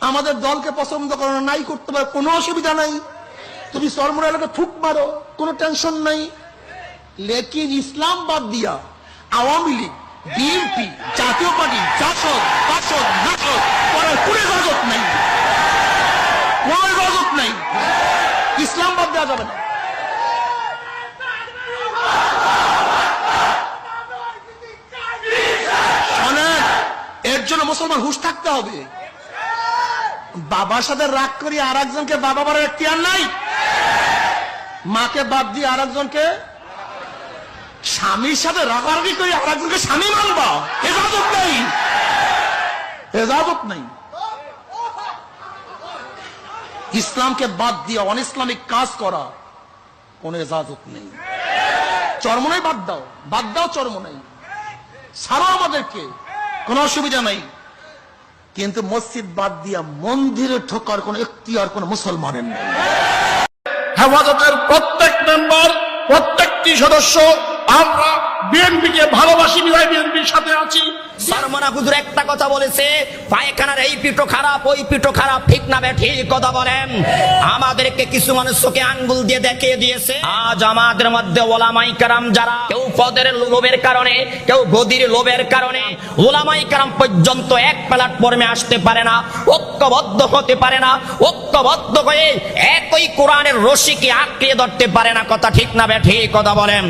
আমাদের দলকে পছন্দ করো না, নাই করতে পারো, কোনো অসুবিধা নাই। তুমি চরমোনাই এলাকা থুক মারো, কোনো টেনশন নাই। লেকিন ইসলাম বাদ দিয়া আওয়ামী লীগ, বিএনপি, জাতীয় পার্টি, জাসদ, বাসদ, নাসদ করার কোনো ইজাজত নাই, কোনো ইজাজত নাই। ইসলাম বাদ দেওয়া যাবে না। শোনেন, এর জন্য মুসলমান হুঁশ থাকতে হবে। বাবার সাথে রাগ করি আর একজনকে বাবা বলার এখতিয়ার নাই। মাকে বাদ দিয়ে আর একজনকে, স্বামীর সাথে রাগারাগি করি আর একজনকে স্বামী মানবা, এজাজত নেই, এজাজত নেই। ইসলামকে বাদ দিয়ে অন ইসলামিক কাজ করা কোন এজাজত নেই। চরমোনাই বাদ দাও, বাদ দাও চরমোনাই, ছাড়ো আমাদেরকে, কোনো অসুবিধা নাই। কিন্তু মসজিদ বাদ দিয়া মন্দিরে ঢোকার কোন এখতিয়ার কোন মুসলমানের নেই। হেফাজতের প্রত্যেক মেম্বার, প্রত্যেকটি সদস্য আমরা বিএনপিকে ভালোবাসি, বিধায় বিএনপির সাথে আছি। চরমোনা হুজুর একটা কথা বলেছে, পায়খানার এই পিঠো খারাপ, ওই পিঠো খারাপ, ঠিক না বে ঠিক কথা বলেন। আমাদেরকে কিছু মানুষ চোখে আঙ্গুল দিয়ে দেখিয়ে দিয়েছে। আজ আমাদের মধ্যে ওলামাই কারাম যারা, কেউ পদের লোভের কারণে, কেউ গদির লোভের কারণে ওলামাই কারাম পর্যন্ত এক প্ল্যাটফর্মে আসতে পারে না, ঐক্যবদ্ধ হতে পারে না, ঐক্যবদ্ধ হয়ে একই কোরআনের রশিকে আঁকড়িয়ে ধরতে পারে না। কথা ঠিক না বে ঠিক কথা বলেন।